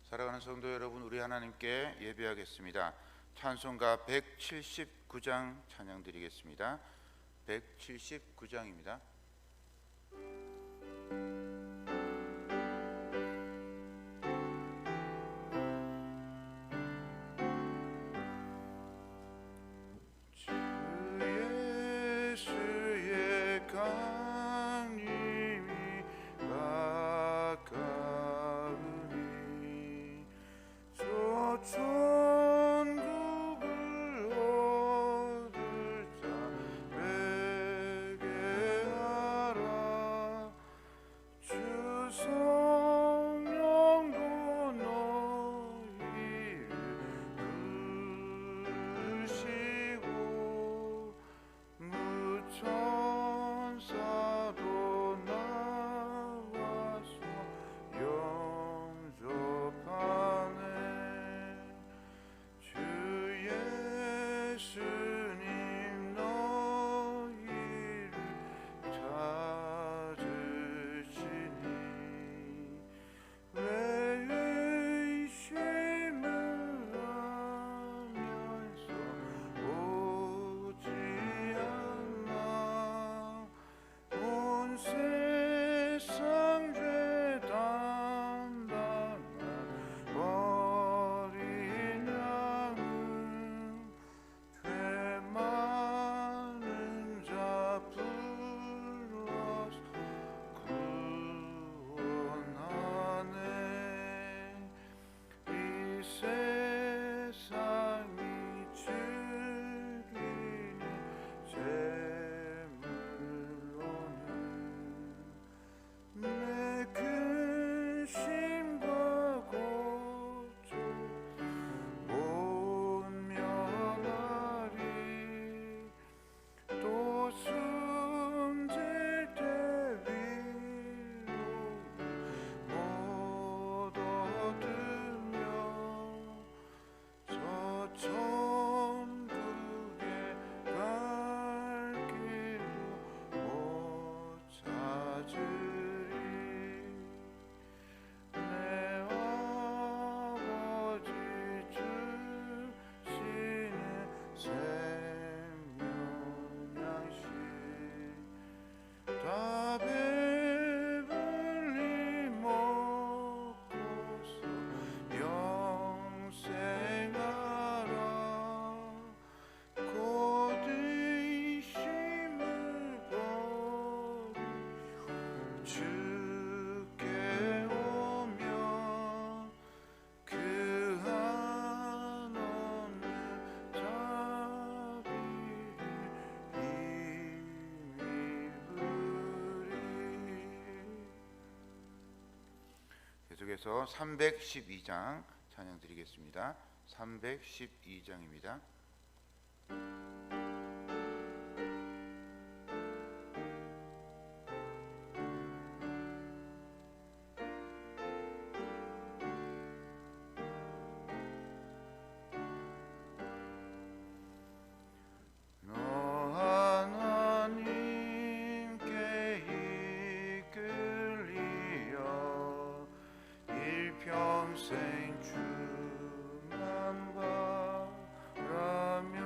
사랑하는 성도 여러분, 우리 하나님께 예배하겠습니다. 찬송가 179장 찬양 드리겠습니다. 179장입니다. 계속해서 312장 찬양 드리겠습니다. 312장입니다. 평생 주만 바라며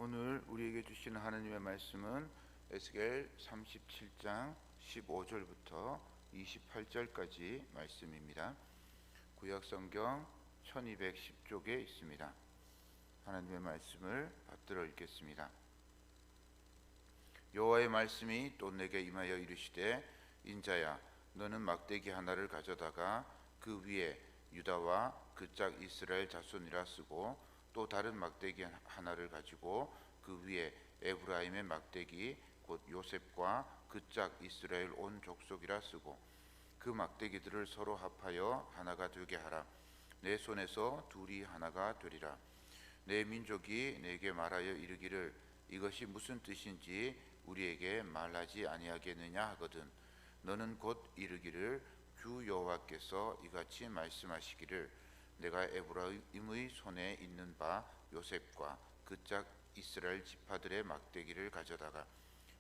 오늘 우리에게 주시는 하나님의 말씀은 에스겔 37장 15절부터 28절까지 말씀입니다. 구약성경 1210쪽에 있습니다. 하나님의 말씀을 받들어 읽겠습니다. 여호와의 말씀이 또 내게 임하여 이르시되 인자야, 너는 막대기 하나를 가져다가 그 위에 유다와 그 짝 이스라엘 자손이라 쓰고, 또 다른 막대기 하나를 가지고 그 위에 에브라임의 막대기 곧 요셉과 그 짝 이스라엘 온 족속이라 쓰고, 그 막대기들을 서로 합하여 하나가 되게 하라. 내 손에서 둘이 하나가 되리라. 내 민족이 내게 말하여 이르기를 이것이 무슨 뜻인지 우리에게 말하지 아니하겠느냐 하거든. 너는 곧 이르기를 주 여호와께서 이같이 말씀하시기를 내가 에브라임의 손에 있는 바 요셉과 그 짝 이스라엘 지파들의 막대기를 가져다가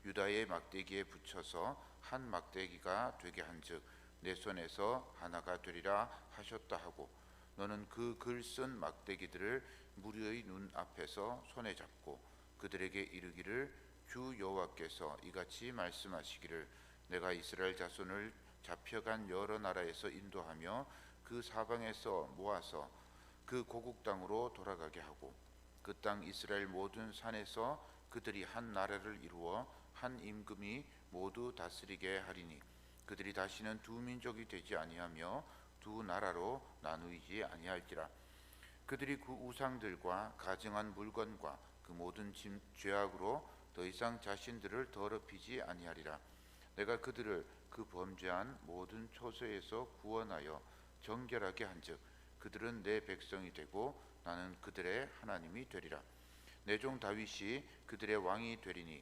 유다의 막대기에 붙여서 한 막대기가 되게 한즉 내 손에서 하나가 되리라 하셨다 하고, 너는 그 글 쓴 막대기들을 무리의 눈 앞에서 손에 잡고 그들에게 이르기를 주 여호와께서 이같이 말씀하시기를 내가 이스라엘 자손을 잡혀간 여러 나라에서 인도하며 그 사방에서 모아서 그 고국 땅으로 돌아가게 하고, 그 땅 이스라엘 모든 산에서 그들이 한 나라를 이루어 한 임금이 모두 다스리게 하리니 그들이 다시는 두 민족이 되지 아니하며 두 나라로 나누이지 아니할지라. 그들이 그 우상들과 가증한 물건과 그 모든 죄악으로 더 이상 자신들을 더럽히지 아니하리라. 내가 그들을 그 범죄한 모든 초소에서 구원하여 정결하게 한즉 그들은 내 백성이 되고 나는 그들의 하나님이 되리라. 내 종 다윗이 그들의 왕이 되리니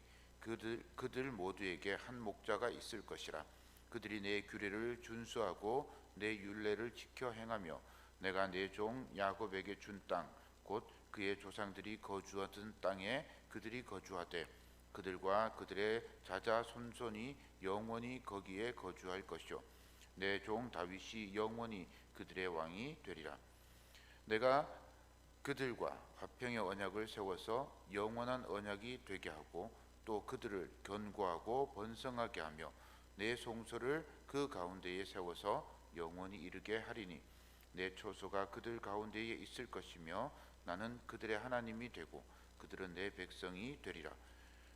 그들 모두에게 한 목자가 있을 것이라. 그들이 내 규례를 준수하고 내 율례를 지켜 행하며 내가 내 종 야곱에게 준 땅 곧 그의 조상들이 거주하던 땅에 그들이 거주하되 그들과 그들의 자자 손손이 영원히 거기에 거주할 것이요 내 종 다윗이 영원히 그들의 왕이 되리라. 내가 그들과 화평의 언약을 세워서 영원한 언약이 되게 하고 또 그들을 견고하고 번성하게 하며 내 송소를 그 가운데에 세워서 영원히 이르게 하리니 내 초소가 그들 가운데에 있을 것이며 나는 그들의 하나님이 되고 그들은 내 백성이 되리라.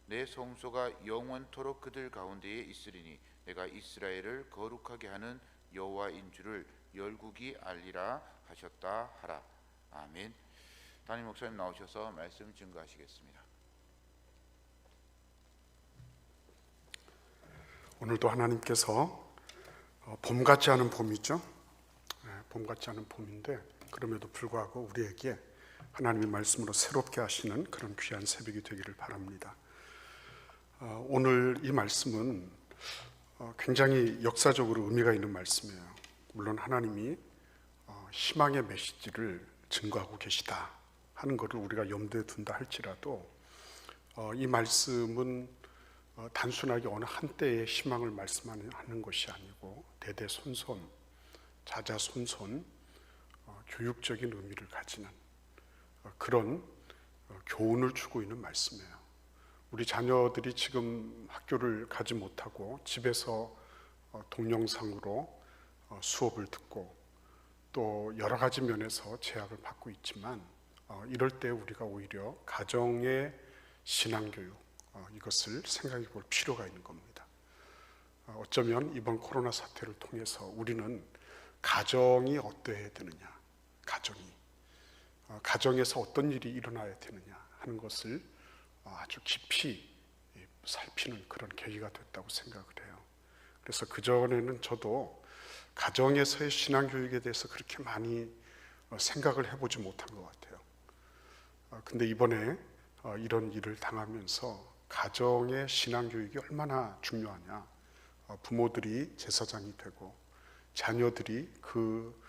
내 송소가 영원토록 그들 가운데에 있으리니 내가 이스라엘을 거룩하게 하는 여호와인 줄을 열국이 알리라 하셨다 하라. 아멘. 담임 목사님 나오셔서 말씀 증거하시겠습니다. 오늘도 하나님께서 봄 같지 않은 봄이죠. 봄 같지 않은 봄인데 그럼에도 불구하고 우리에게 하나님의 말씀으로 새롭게 하시는 그런 귀한 새벽이 되기를 바랍니다. 오늘 이 말씀은 굉장히 역사적으로 의미가 있는 말씀이에요. 물론 하나님이 희망의 메시지를 증거하고 계시다 하는 것을 우리가 염두에 둔다 할지라도 이 말씀은 단순하게 어느 한때의 희망을 말씀하는 것이 아니고 대대손손, 자자손손 교육적인 의미를 가지는 그런 교훈을 주고 있는 말씀이에요. 우리 자녀들이 지금 학교를 가지 못하고 집에서 동영상으로 수업을 듣고 또 여러 가지 면에서 제약을 받고 있지만 이럴 때 우리가 오히려 가정의 신앙교육 이것을 생각해 볼 필요가 있는 겁니다. 어쩌면 이번 코로나 사태를 통해서 우리는 가정이 어떠해야 되느냐, 가정에서 어떤 일이 일어나야 되느냐 하는 것을 아주 깊이 살피는 그런 계기가 됐다고 생각을 해요. 그래서 그전에는 저도 가정에서의 신앙교육에 대해서 그렇게 많이 생각을 해보지 못한 것 같아요. 근데 이번에 이런 일을 당하면서 가정의 신앙교육이 얼마나 중요하냐, 부모들이 제사장이 되고 자녀들이 그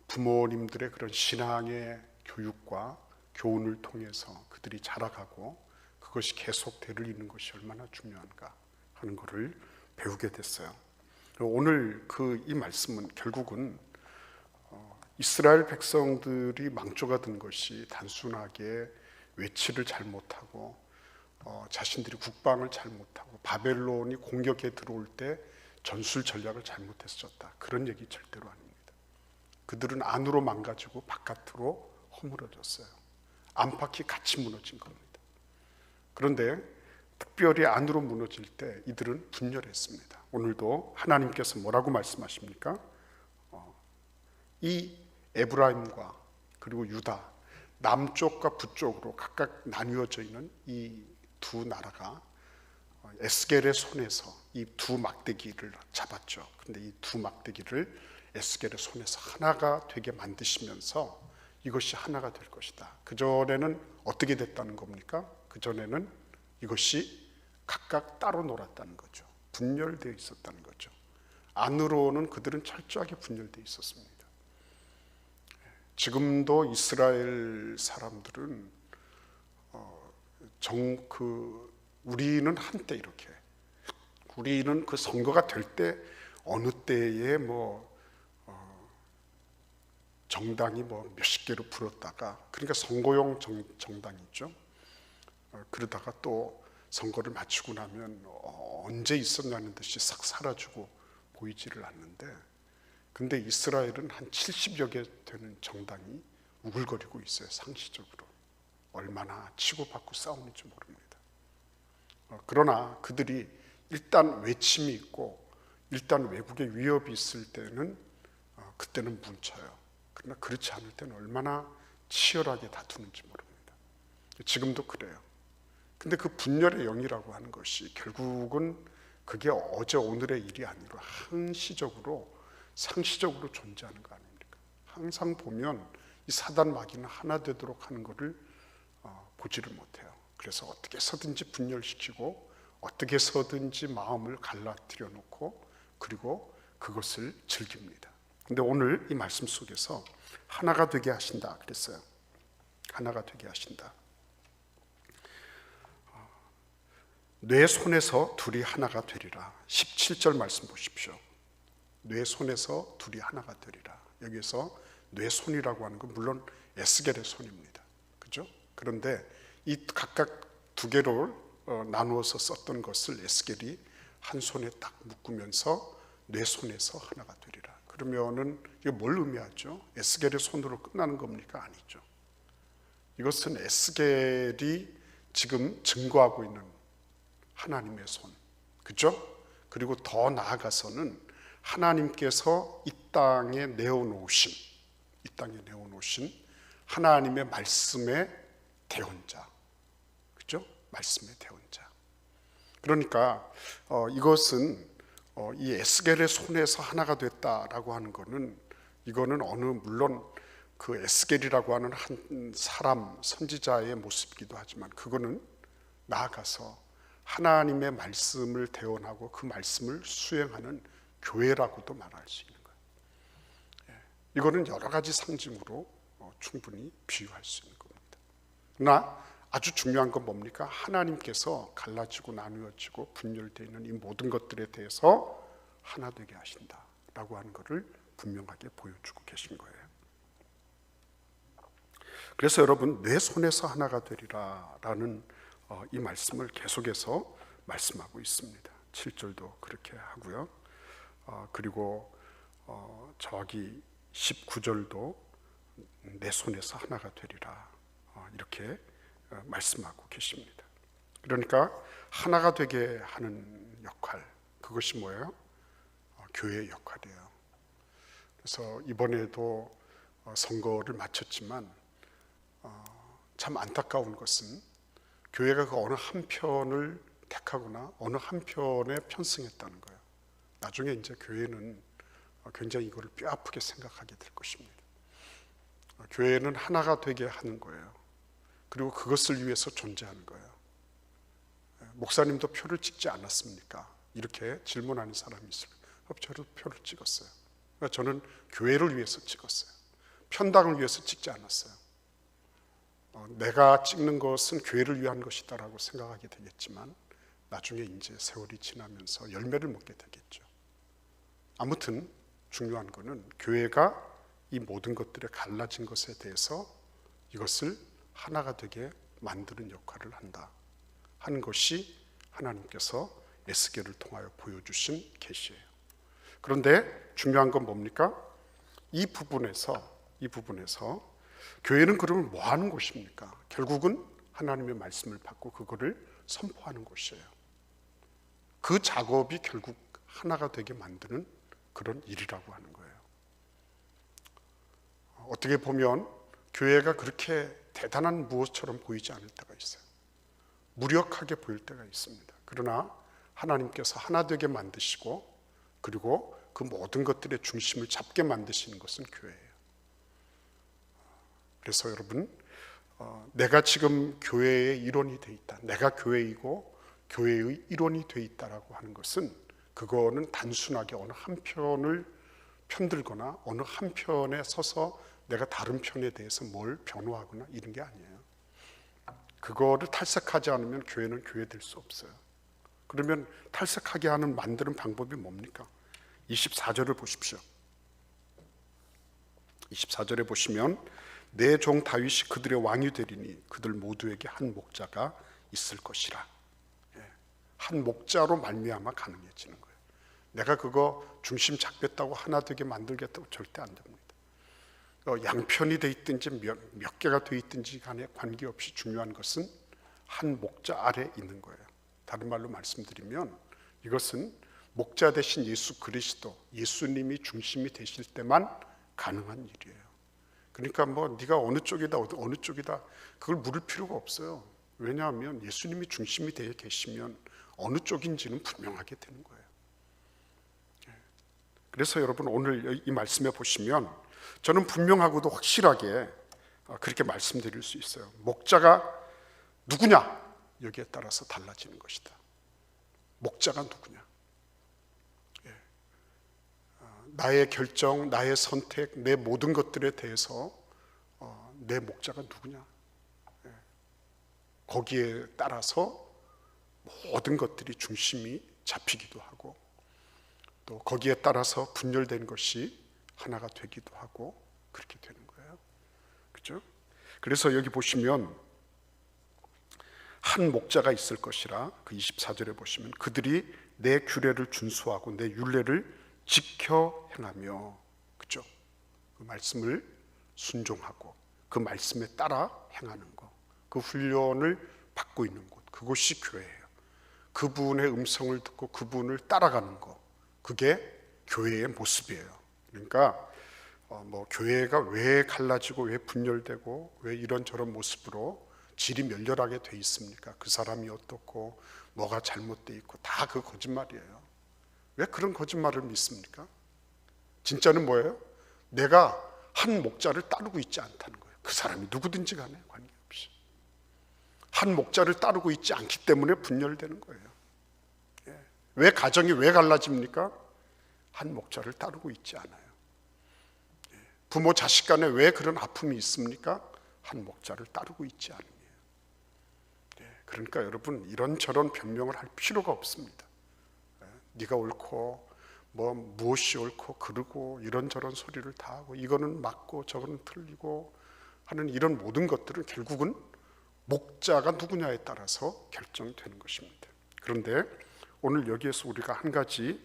부모님들의 그런 신앙의 교육과 교훈을 통해서 그들이 자라가고 그것이 계속 대를 잇는 것이 얼마나 중요한가 하는 것을 배우게 됐어요. 오늘 이 말씀은 결국은 이스라엘 백성들이 망조가 든 것이 단순하게 외치를 잘 못하고 자신들이 국방을 잘 못하고 바벨론이 공격에 들어올 때 전술 전략을 잘못해서 졌다. 그런 얘기 절대로 아닙니다. 그들은 안으로 망가지고 바깥으로 허물어졌어요. 안팎이 같이 무너진 겁니다. 그런데 특별히 안으로 무너질 때 이들은 분열했습니다. 오늘도 하나님께서 뭐라고 말씀하십니까? 이 에브라임과 그리고 유다, 남쪽과 북쪽으로 각각 나뉘어져 있는 이 두 나라가 에스겔의 손에서 이 두 막대기를 잡았죠. 그런데 이 두 막대기를 에스겔의 손에서 하나가 되게 만드시면서 이것이 하나가 될 것이다. 그전에는 어떻게 됐다는 겁니까? 그전에는 이것이 각각 따로 놀았다는 거죠. 분열되어 있었다는 거죠. 안으로는 그들은 철저하게 분열되어 있었습니다. 지금도 이스라엘 사람들은 우리는 한때 이렇게, 우리는 그 선거가 될 때 어느 때에 정당이 몇십 개로 불었다가, 그러니까 선거용 정당이 있죠. 그러다가 또 선거를 마치고 나면 언제 있었냐는 듯이 싹 사라지고 보이지를 않는데, 근데 이스라엘은 한 70여 개 되는 정당이 우글거리고 있어요. 상시적으로 얼마나 치고받고 싸우는지 모릅니다. 그러나 그들이 일단 외침이 있고 일단 외국의 위협이 있을 때는 그때는 뭉쳐요. 그러나 그렇지 않을 때는 얼마나 치열하게 다투는지 모릅니다. 지금도 그래요. 근데 그 분열의 영이라고 하는 것이 결국은 그게 어제 오늘의 일이 아니라 항시적으로 상시적으로 존재하는 거 아닙니까? 항상 보면 이 사단 마귀는 하나 되도록 하는 것을 보지를 못해요. 그래서 어떻게 해서든지 분열시키고 어떻게 해서든지 마음을 갈라뜨려 놓고 그리고 그것을 즐깁니다. 근데 오늘 이 말씀 속에서 하나가 되게 하신다 그랬어요. 하나가 되게 하신다. 내 손에서 둘이 하나가 되리라. 17절 말씀 보십시오. 내 손에서 둘이 하나가 되리라. 여기서 내 손이라고 하는 건 물론 에스겔의 손입니다. 그죠? 그런데 이 각각 두 개로 나누어서 썼던 것을 에스겔이 한 손에 딱 묶으면서 내 손에서 하나가 되리라. 그러면은 이게 뭘 의미하죠? 에스겔의 손으로 끝나는 겁니까? 아니죠. 이것은 에스겔이 지금 증거하고 있는 하나님의 손, 그죠? 그리고 더 나아가서는 하나님께서 이 땅에 내어놓으신 하나님의 말씀의 대언자, 그죠? 말씀의 대언자. 그러니까 이것은 이 에스겔의 손에서 하나가 됐다라고 하는 것은, 이거는 물론 그 에스겔이라고 하는 한 사람 선지자의 모습이기도 하지만 그거는 나아가서 하나님의 말씀을 대언하고 그 말씀을 수행하는 교회라고도 말할 수 있는 거예요. 이거는 여러 가지 상징으로 충분히 비유할 수 있는 겁니다. 그러나 아주 중요한 건 뭡니까? 하나님께서 갈라지고 나누어지고 분열되어 있는 이 모든 것들에 대해서 하나 되게 하신다라고 하는 것을 분명하게 보여주고 계신 거예요. 그래서 여러분, 내 손에서 하나가 되리라라는 이 말씀을 계속해서 말씀하고 있습니다. 7절도 그렇게 하고요. 그리고 저기 19절도 내 손에서 하나가 되리라 이렇게 말씀하고 계십니다. 그러니까 하나가 되게 하는 역할, 그것이 뭐예요? 교회의 역할이에요. 그래서 이번에도 선거를 마쳤지만 참 안타까운 것은 교회가 그 어느 한편을 택하거나 어느 한편에 편승했다는 거예요. 나중에 이제 교회는 굉장히 이거를 뼈아프게 생각하게 될 것입니다. 교회는 하나가 되게 하는 거예요. 그리고 그것을 위해서 존재하는 거예요. 목사님도 표를 찍지 않았습니까? 이렇게 질문하는 사람이 있어요. 저도 표를 찍었어요. 저는 교회를 위해서 찍었어요. 편당을 위해서 찍지 않았어요. 내가 찍는 것은 교회를 위한 것이다라고 생각하게 되겠지만 나중에 이제 세월이 지나면서 열매를 먹게 되겠죠. 아무튼 중요한 것은 교회가 이 모든 것들에 갈라진 것에 대해서 이것을 하나가 되게 만드는 역할을 한다 하는 것이 하나님께서 에스겔을 통하여 보여주신 계시예요. 그런데 중요한 건 뭡니까? 이 부분에서 교회는 그러면 뭐 하는 곳입니까? 결국은 하나님의 말씀을 받고 그거를 선포하는 곳이에요. 그 작업이 결국 하나가 되게 만드는 그런 일이라고 하는 거예요. 어떻게 보면 교회가 그렇게 대단한 무엇처럼 보이지 않을 때가 있어요. 무력하게 보일 때가 있습니다. 그러나 하나님께서 하나 되게 만드시고 그리고 그 모든 것들의 중심을 잡게 만드시는 것은 교회예요. 그래서 여러분, 내가 지금 교회의 일원이 돼 있다, 내가 교회이고 교회의 일원이 돼 있다라고 하는 것은 그거는 단순하게 어느 한편을 편들거나 어느 한편에 서서 내가 다른 편에 대해서 뭘 변호하거나 이런 게 아니에요. 그거를 탈색하지 않으면 교회는 교회 될 수 없어요. 그러면 탈색하게 하는 만드는 방법이 뭡니까? 24절을 보십시오. 24절에 보시면 내 종 다윗이 그들의 왕이 되리니 그들 모두에게 한 목자가 있을 것이라. 한 목자로 말미암아 가능해지는 거예요. 내가 그거 중심 잡겠다고 하나 되게 만들겠다고 절대 안 됩니다. 양편이 돼 있든지 몇 개가 돼 있든지 간에 관계없이 중요한 것은 한 목자 아래 있는 거예요. 다른 말로 말씀드리면 이것은 목자 대신 예수 그리스도, 예수님이 중심이 되실 때만 가능한 일이에요. 그러니까 뭐 네가 어느 쪽이다 그걸 물을 필요가 없어요. 왜냐하면 예수님이 중심이 되어 계시면 어느 쪽인지는 분명하게 되는 거예요. 그래서 여러분 오늘 이 말씀에 보시면 저는 분명하고도 확실하게 그렇게 말씀드릴 수 있어요. 목자가 누구냐 여기에 따라서 달라지는 것이다. 목자가 누구냐, 나의 결정, 나의 선택, 내 모든 것들에 대해서 내 목자가 누구냐, 거기에 따라서 모든 것들이 중심이 잡히기도 하고 또 거기에 따라서 분열된 것이 하나가 되기도 하고 그렇게 되는 거예요. 그렇죠? 그래서 여기 보시면 한 목자가 있을 것이라 그 24절에 보시면 그들이 내 규례를 준수하고 내 율례를 지켜 행하며, 그렇죠? 그 말씀을 순종하고 그 말씀에 따라 행하는 것, 그 훈련을 받고 있는 곳, 그곳이 교회예요. 그분의 음성을 듣고 그분을 따라가는 것, 그게 교회의 모습이에요. 그러니까 뭐 교회가 왜 갈라지고 왜 분열되고 왜 이런저런 모습으로 질이 멸렬하게 돼 있습니까? 그 사람이 어떻고 뭐가 잘못돼 있고 다 그 거짓말이에요. 왜 그런 거짓말을 믿습니까? 진짜는 뭐예요? 내가 한 목자를 따르고 있지 않다는 거예요. 그 사람이 누구든지 간에 관계없이 한 목자를 따르고 있지 않기 때문에 분열되는 거예요. 왜 가정이 왜 갈라집니까? 한 목자를 따르고 있지 않아요. 부모 자식 간에 왜 그런 아픔이 있습니까? 한 목자를 따르고 있지 않음이에요. 그러니까 여러분 이런저런 변명을 할 필요가 없습니다. 네가 옳고 뭐 무엇이 옳고 그르고 이런저런 소리를 다 하고 이거는 맞고 저거는 틀리고 하는 이런 모든 것들은 결국은 목자가 누구냐에 따라서 결정되는 것입니다. 그런데 오늘 여기에서 우리가 한 가지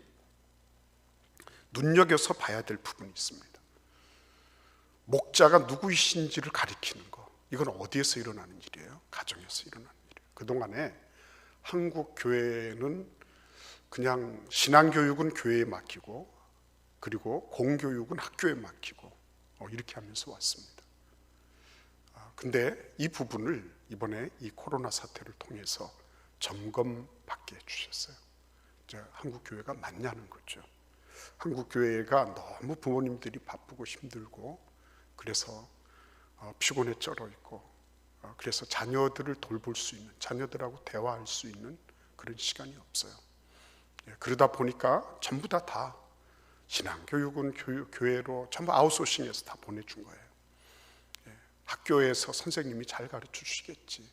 눈여겨서 봐야 될 부분이 있습니다. 목자가 누구이신지를 가리키는 거, 이건 어디에서 일어나는 일이에요? 가정에서 일어나는 일이에요. 그동안에 한국 교회는 그냥 신앙교육은 교회에 맡기고 그리고 공교육은 학교에 맡기고 이렇게 하면서 왔습니다. 근데 이 부분을 이번에 이 코로나 사태를 통해서 점검받게 해주셨어요. 한국 교회가 맞냐는 거죠. 한국 교회가 너무 부모님들이 바쁘고 힘들고 그래서 피곤에 쩔어 있고 그래서 자녀들을 돌볼 수 있는, 자녀들하고 대화할 수 있는 그런 시간이 없어요. 그러다 보니까 전부 다 신앙교육은 교회로 전부 아웃소싱해서 다 보내준 거예요. 학교에서 선생님이 잘 가르쳐 주시겠지.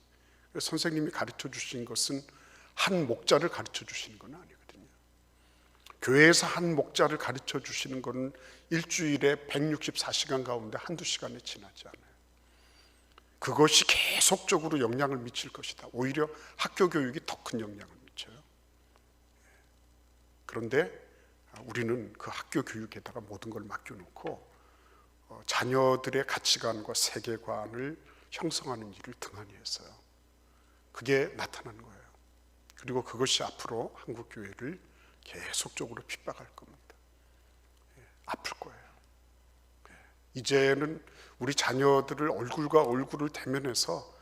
선생님이 가르쳐 주신 것은 한 목자를 가르쳐 주시는 건 아니거든요. 교회에서 한 목자를 가르쳐 주시는 것은 일주일에 164시간 가운데 한두 시간에 지나지 않아요. 그것이 계속적으로 영향을 미칠 것이다. 오히려 학교 교육이 더 큰 영향을 미쳐요. 그런데 우리는 그 학교 교육에다가 모든 걸 맡겨놓고 자녀들의 가치관과 세계관을 형성하는 일을 등한히 했어요. 그게 나타나는 거예요. 그리고 그것이 앞으로 한국 교회를 계속적으로 핍박할 겁니다. 아플 거예요. 이제는 우리 자녀들을 얼굴과 얼굴을 대면해서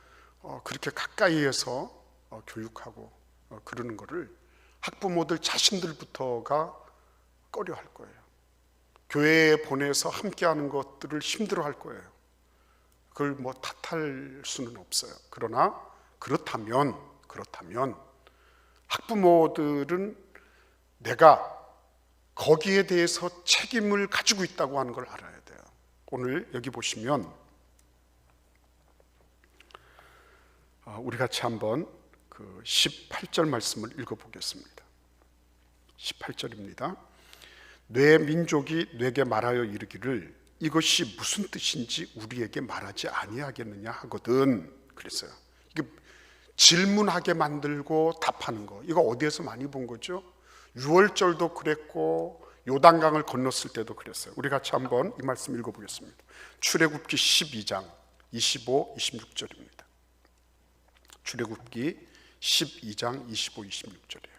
그렇게 가까이에서 교육하고 그러는 거를 학부모들 자신들부터가 꺼려할 거예요. 교회에 보내서 함께하는 것들을 힘들어할 거예요. 그걸 뭐 탓할 수는 없어요. 그러나 그렇다면 학부모들은 내가 거기에 대해서 책임을 가지고 있다고 하는 걸 알아야 돼요. 오늘 여기 보시면 우리 같이 한번 그 18절 말씀을 읽어보겠습니다. 18절입니다. 내 민족이 내게 말하여 이르기를 이것이 무슨 뜻인지 우리에게 말하지 아니하겠느냐 하거든. 그랬어요. 이게 질문하게 만들고 답하는 거, 이거 어디에서 많이 본 거죠? 유월절도 그랬고 요단강을 건넜을 때도 그랬어요. 우리 같이 한번 이 말씀 읽어보겠습니다. 출애굽기 12장 25, 26절입니다. 출애굽기 12장 25, 26절이에요.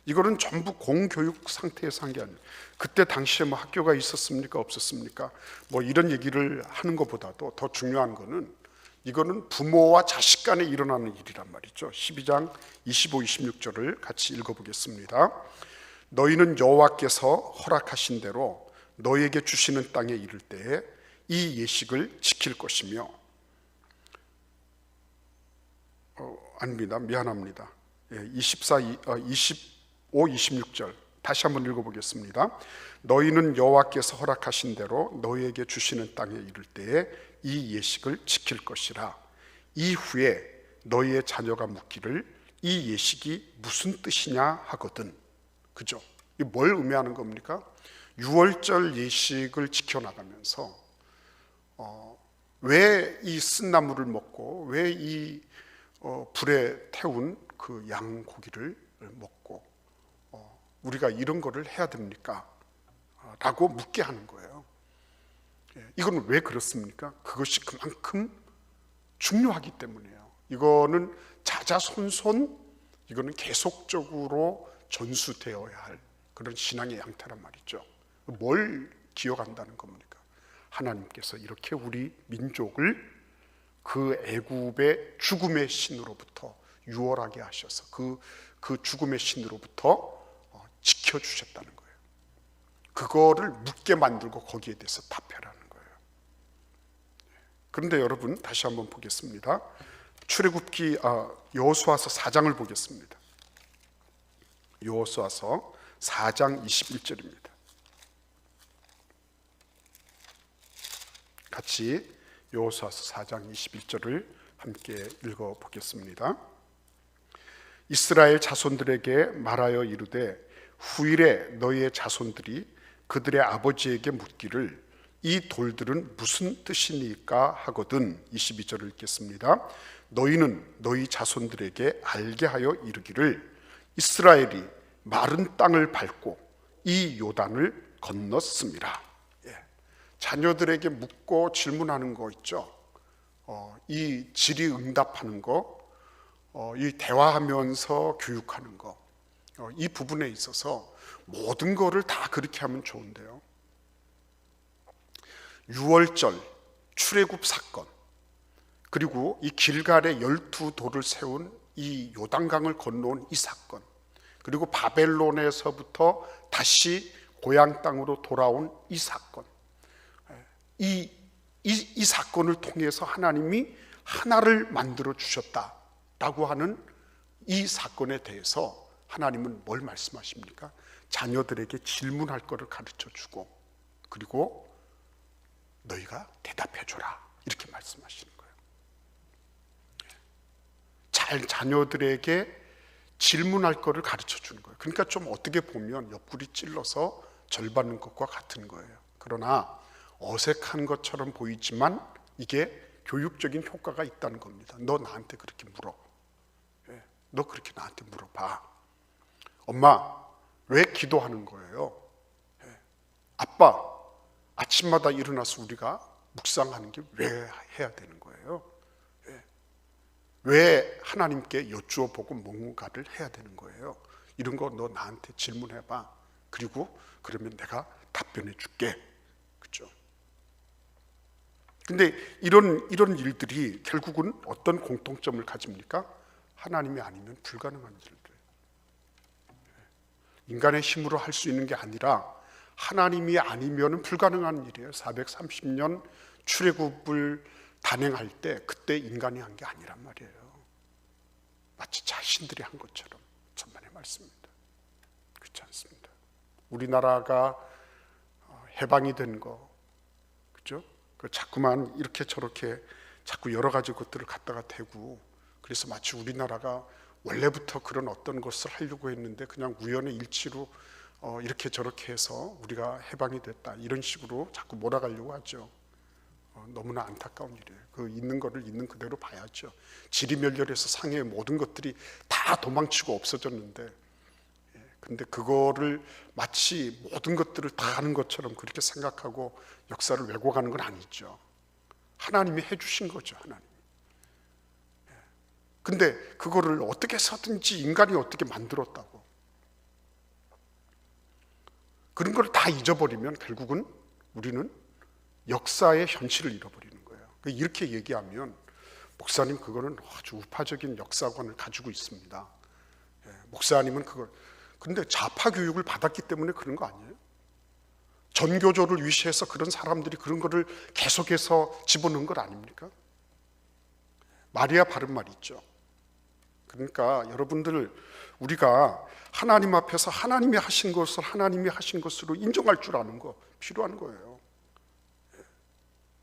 이거는 전부 공교육 상태에서 한 게 아니에요. 그때 당시에 뭐 학교가 있었습니까? 없었습니까? 뭐 이런 얘기를 하는 것보다도 더 중요한 거는 이거는 부모와 자식 간에 일어나는 일이란 말이죠. 12장 25, 26절을 같이 읽어보겠습니다. 너희는 여호와께서 허락하신 대로 너희에게 주시는 땅에 이를 때에 이 예식을 지킬 것이며 아닙니다. 미안합니다. 25, 26절 다시 한번 읽어보겠습니다. 너희는 여호와께서 허락하신 대로 너희에게 주시는 땅에 이를 때에 이 예식을 지킬 것이라. 이후에 너희의 자녀가 묻기를 이 예식이 무슨 뜻이냐 하거든. 그죠? 이게 뭘 의미하는 겁니까? 유월절 예식을 지켜나가면서 왜 이 쓴나물을 먹고 왜 이 불에 태운 그 양고기를 먹고 우리가 이런 거를 해야 됩니까? 라고 묻게 하는 거예요. 이건 왜 그렇습니까? 그것이 그만큼 중요하기 때문이에요. 이거는 자자손손 이거는 계속적으로 전수되어야 할 그런 신앙의 양태란 말이죠. 뭘 기억한다는 겁니까? 하나님께서 이렇게 우리 민족을 그 애굽의 죽음의 신으로부터 유월하게 하셔서 그 죽음의 신으로부터 지켜주셨다는 거예요. 그거를 묻게 만들고 거기에 대해서 답해라는 거예요. 그런데 여러분 다시 한번 보겠습니다. 출애굽기 여호수아서 4장을 보겠습니다. 여호수아서 4장 21절입니다. 같이 여호수아서 4장 21절을 함께 읽어보겠습니다. 이스라엘 자손들에게 말하여 이르되 후일에 너희의 자손들이 그들의 아버지에게 묻기를 이 돌들은 무슨 뜻이니까 하거든. 22절을 읽겠습니다. 너희는 너희 자손들에게 알게 하여 이르기를 이스라엘이 마른 땅을 밟고 이 요단을 건넜습니다. 자녀들에게 묻고 질문하는 거 있죠. 이 질의응답하는 거, 이 대화하면서 교육하는 거, 이 부분에 있어서 모든 거를 다 그렇게 하면 좋은데요. 유월절, 출애굽 사건, 그리고 이 길갈에 12돌을 세운 이 요단강을 건너온 이 사건, 그리고 바벨론에서부터 다시 고향 땅으로 돌아온 이 사건, 이 사건을 통해서 하나님이 하나를 만들어 주셨다라고 하는 이 사건에 대해서 하나님은 뭘 말씀하십니까? 자녀들에게 질문할 것을 가르쳐 주고 그리고 너희가 대답해 줘라 이렇게 말씀하시는 거예요. 자녀들에게 질문할 것을 가르쳐 주는 거예요. 그러니까 좀 어떻게 보면 옆구리 찔러서 절 받는 것과 같은 거예요. 그러나 어색한 것처럼 보이지만 이게 교육적인 효과가 있다는 겁니다. 너 나한테 그렇게 물어. 너 그렇게 나한테 물어봐. 엄마, 왜 기도하는 거예요? 아빠, 아침마다 일어나서 우리가 묵상하는 게 왜 해야 되는 거예요? 왜 하나님께 여쭈어 보고 뭔가를 해야 되는 거예요? 이런 거 너 나한테 질문해봐. 그리고 그러면 내가 답변해 줄게. 그렇죠? 근데 이런 일들이 결국은 어떤 공통점을 가집니까? 하나님이 아니면 불가능한 일들. 인간의 힘으로 할 수 있는 게 아니라 하나님이 아니면 불가능한 일이에요. 430년 출애굽을 단행할 때 그때 인간이 한 게 아니란 말이에요. 마치 자신들이 한 것처럼. 천만의 말씀입니다. 그렇지 않습니다. 우리나라가 해방이 된 거, 그죠? 그 자꾸만 이렇게 저렇게 자꾸 여러 가지 것들을 갖다가 대고, 그래서 마치 우리나라가 원래부터 그런 어떤 것을 하려고 했는데 그냥 우연의 일치로 이렇게 저렇게 해서 우리가 해방이 됐다, 이런 식으로 자꾸 몰아가려고 하죠. 너무나 안타까운 일이에요. 그 있는 거를 있는 그대로 봐야죠. 지리멸렬해서 상해의 모든 것들이 다 도망치고 없어졌는데, 근데 그거를 마치 모든 것들을 다 아는 것처럼 그렇게 생각하고 역사를 왜곡하는 건 아니죠. 하나님이 해주신 거죠, 하나님. 근데 그거를 어떻게 해서든지 인간이 어떻게 만들었다고, 그런 걸 다 잊어버리면 결국은 우리는 역사의 현실을 잃어버리는 거예요. 이렇게 얘기하면 목사님 그거는 아주 우파적인 역사관을 가지고 있습니다. 목사님은 그걸, 근데 좌파 교육을 받았기 때문에 그런 거 아니에요? 전교조를 위시해서 그런 사람들이 그런 거를 계속해서 집어넣은 것 아닙니까? 마리아 바른 말 있죠. 그러니까 여러분들, 우리가 하나님 앞에서 하나님이 하신 것을 하나님이 하신 것으로 인정할 줄 아는 거 필요한 거예요.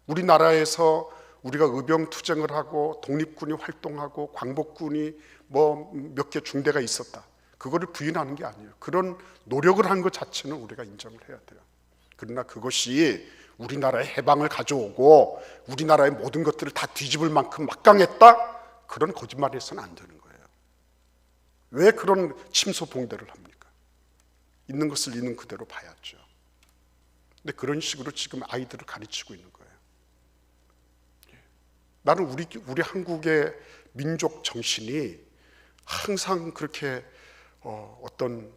우리나라에서 우리가 의병투쟁을 하고 독립군이 활동하고 광복군이 뭐 몇 개 중대가 있었다, 그거를 부인하는 게 아니에요. 그런 노력을 한 것 자체는 우리가 인정을 해야 돼요. 그러나 그것이 우리나라의 해방을 가져오고 우리나라의 모든 것들을 다 뒤집을 만큼 막강했다, 그런 거짓말을 해서는 안 되는 거예요. 왜 그런 침소봉대를 합니까? 있는 것을 있는 그대로 봐야죠. 근데 그런 식으로 지금 아이들을 가르치고 있는 거예요. 나는 우리 한국의 민족 정신이 항상 그렇게 어떤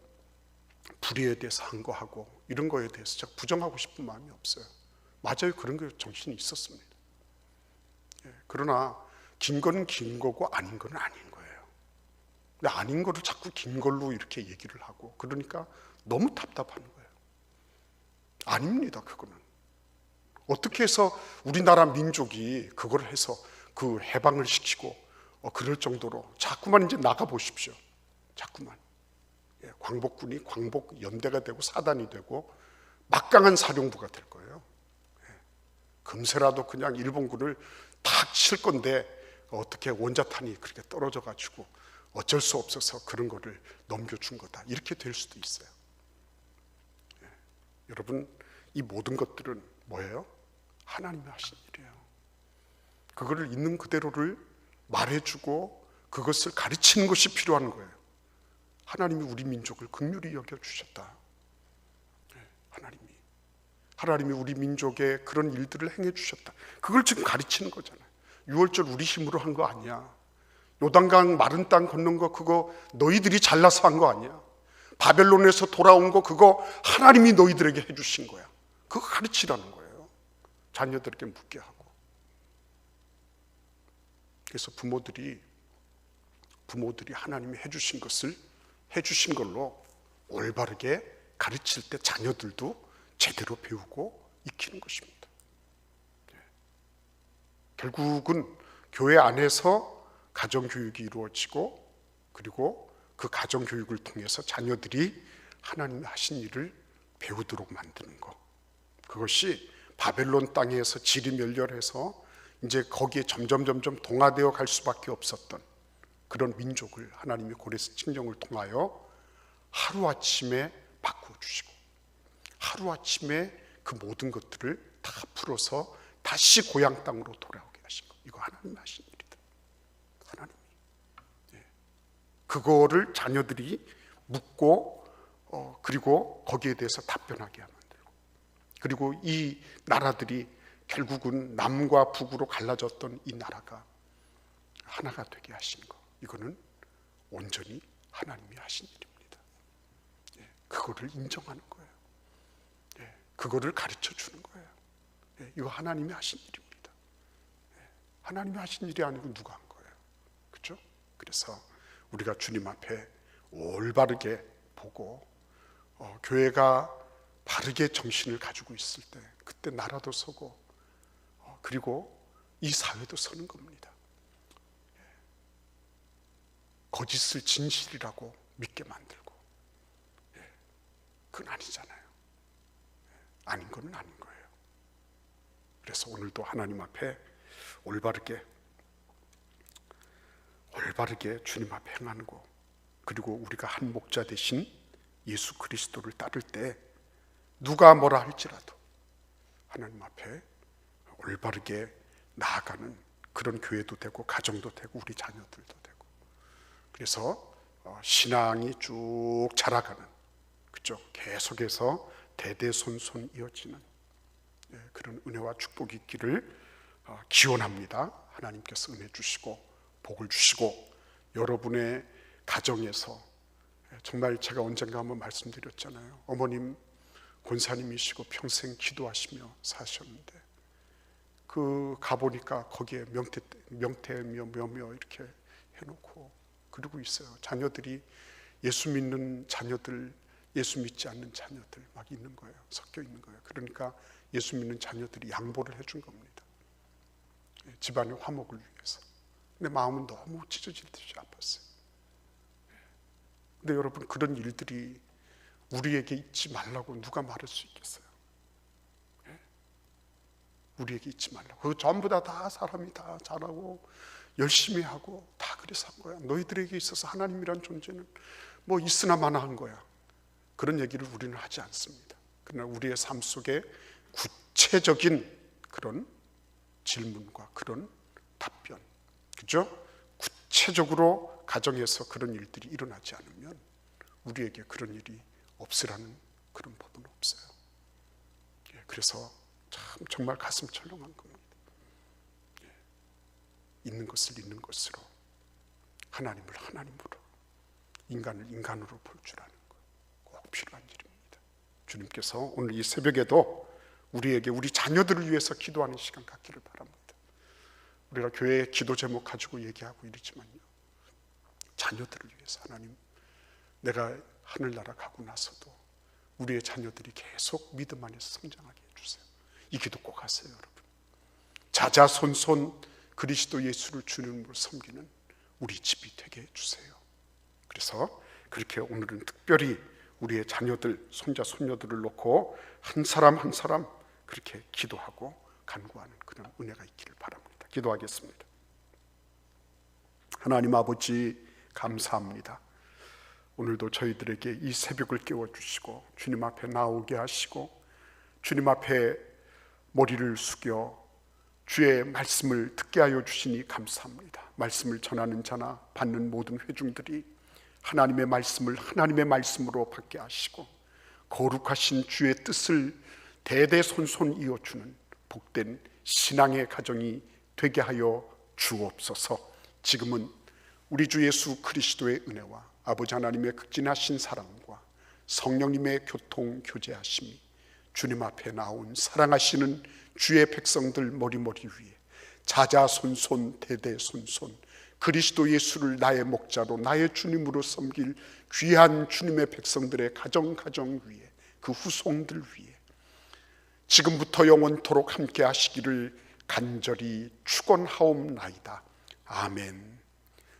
불의에 대해서 한 거 하고 이런 거에 대해서 제가 부정하고 싶은 마음이 없어요. 맞아요, 그런 게 정신이 있었습니다. 그러나 긴 거는 긴 거고 아닌 거는 아닌 거예요. 근데 아닌 거를 자꾸 긴 걸로 이렇게 얘기를 하고 그러니까 너무 답답한 거예요. 아닙니다, 그거는. 어떻게 해서 우리나라 민족이 그걸 해서 그 해방을 시키고 그럴 정도로 자꾸만 이제 나가 보십시오. 자꾸만 광복군이 광복 연대가 되고 사단이 되고 막강한 사령부가 될 거예요. 금세라도 그냥 일본군을 탁 칠 건데 어떻게 원자탄이 그렇게 떨어져 가지고 어쩔 수 없어서 그런 거를 넘겨준 거다, 이렇게 될 수도 있어요. 여러분, 이 모든 것들은 뭐예요? 하나님이 하신 일이에요. 그거를 있는 그대로를 말해주고 그것을 가르치는 것이 필요한 거예요. 하나님이 우리 민족을 긍휼히 여겨주셨다. 하나님이 우리 민족에 그런 일들을 행해 주셨다. 그걸 지금 가르치는 거잖아요. 6월절 우리 힘으로 한 거 아니야. 요단강 마른 땅 걷는 거 그거 너희들이 잘나서 한 거 아니야. 바벨론에서 돌아온 거 그거 하나님이 너희들에게 해주신 거야. 그거 가르치라는 거예요. 자녀들에게 묻게 하고. 그래서 부모들이 하나님이 해주신 것을 해주신 걸로 올바르게 가르칠 때 자녀들도 제대로 배우고 익히는 것입니다. 결국은 교회 안에서 가정교육이 이루어지고 그리고 그 가정교육을 통해서 자녀들이 하나님이 하신 일을 배우도록 만드는 것, 그것이 바벨론 땅에서 지리멸렬해서 이제 거기에 점점 동화되어 갈 수밖에 없었던 그런 민족을 하나님이 고레스 칙령을 통하여 하루아침에 바꾸어주시고 하루아침에 그 모든 것들을 다 풀어서 다시 고향 땅으로 돌아오게 하신 거. 이거 하나님이 하신 일이다. 하나님이. 그거를 자녀들이 묻고 그리고 거기에 대해서 답변하게 만들고, 그리고 이 나라들이 결국은 남과 북으로 갈라졌던 이 나라가 하나가 되게 하신 거. 이거는 온전히 하나님이 하신 일입니다. 그거를 인정하는 거예요. 그거를 가르쳐 주는 거예요. 이거 하나님이 하신 일입니다. 하나님이 하신 일이 아니고 누가 한 거예요? 그렇죠? 그래서 우리가 주님 앞에 올바르게 보고 교회가 바르게 정신을 가지고 있을 때, 그때 나라도 서고 그리고 이 사회도 서는 겁니다. 거짓을 진실이라고 믿게 만들고, 그건 아니잖아요. 아닌 거는 아닌 거예요. 그래서 오늘도 하나님 앞에 올바르게 주님 앞에 행하는 거, 그리고 우리가 한 목자 대신 예수 그리스도를 따를 때 누가 뭐라 할지라도 하나님 앞에 올바르게 나아가는 그런 교회도 되고 가정도 되고 우리 자녀들도 되고, 그래서 신앙이 쭉 자라가는, 그죠? 계속해서 대대손손 이어지는 그런 은혜와 축복이 있기를 기원합니다. 하나님께서 은혜 주시고 복을 주시고, 여러분의 가정에서 정말 제가 언젠가 한번 말씀드렸잖아요. 어머님 권사님이시고 평생 기도하시며 사셨는데, 그 가보니까 거기에 명태며 이렇게 해놓고 그러고 있어요. 자녀들이 예수 믿는 자녀들, 예수 믿지 않는 자녀들 막 있는 거예요. 섞여 있는 거예요. 그러니까 예수 믿는 자녀들이 양보를 해준 겁니다. 집안의 화목을 위해서. 근데 마음은 너무 찢어질 듯이 아팠어요. 근데 여러분, 그런 일들이 우리에게 있지 말라고 누가 말할 수 있겠어요? 우리에게 있지 말라고. 그 전부 다 사람이 다 잘하고 열심히 하고 다 그래서 한 거야. 너희들에게 있어서 하나님이란 존재는 뭐 있으나 마나한 거야. 그런 얘기를 우리는 하지 않습니다. 그러나 우리의 삶 속에 구체적인 그런 질문과 그런 답변, 그죠? 구체적으로 가정에서 그런 일들이 일어나지 않으면 우리에게 그런 일이 없으라는 그런 법은 없어요. 그래서 참 정말 가슴 철렁한 겁니다. 있는 것을 있는 것으로, 하나님을 하나님으로, 인간을 인간으로 볼 줄 아는 것, 꼭 필요한 일입니다. 주님께서 오늘 이 새벽에도 우리에게 우리 자녀들을 위해서 기도하는 시간 갖기를 바랍니다. 우리가 교회 기도 제목 가지고 얘기하고 이러지만요, 자녀들을 위해서 하나님, 내가 하늘나라 가고 나서도 우리의 자녀들이 계속 믿음 안에서 성장하게 해주세요. 이 기도 꼭 하세요, 여러분. 자자손손 그리스도 예수를 주님으로 섬기는 우리 집이 되게 해주세요. 그래서 그렇게 오늘은 특별히 우리의 자녀들, 손자, 손녀들을 놓고 한 사람 한 사람 그렇게 기도하고 간구하는 그런 은혜가 있기를 바랍니다. 기도하겠습니다. 하나님 아버지, 감사합니다. 오늘도 저희들에게 이 새벽을 깨워주시고 주님 앞에 나오게 하시고 주님 앞에 머리를 숙여 주의 말씀을 듣게 하여 주시니 감사합니다. 말씀을 전하는 자나 받는 모든 회중들이 하나님의 말씀을 하나님의 말씀으로 받게 하시고 거룩하신 주의 뜻을 대대손손 이어주는 복된 신앙의 가정이 되게 하여 주옵소서. 지금은 우리 주 예수 그리스도의 은혜와 아버지 하나님의 극진하신 사랑과 성령님의 교통 교제하심이 주님 앞에 나온 사랑하시는 주의 백성들 머리머리 위에 자자손손 대대손손 그리스도 예수를 나의 목자로 나의 주님으로 섬길 귀한 주님의 백성들의 가정 위에 그 후손들 위에 지금부터 영원토록 함께 하시기를 간절히 축원하옵나이다. 아멘.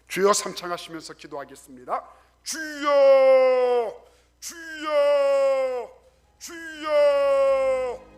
주여 삼창하시면서 기도하겠습니다. 주여 주여 주여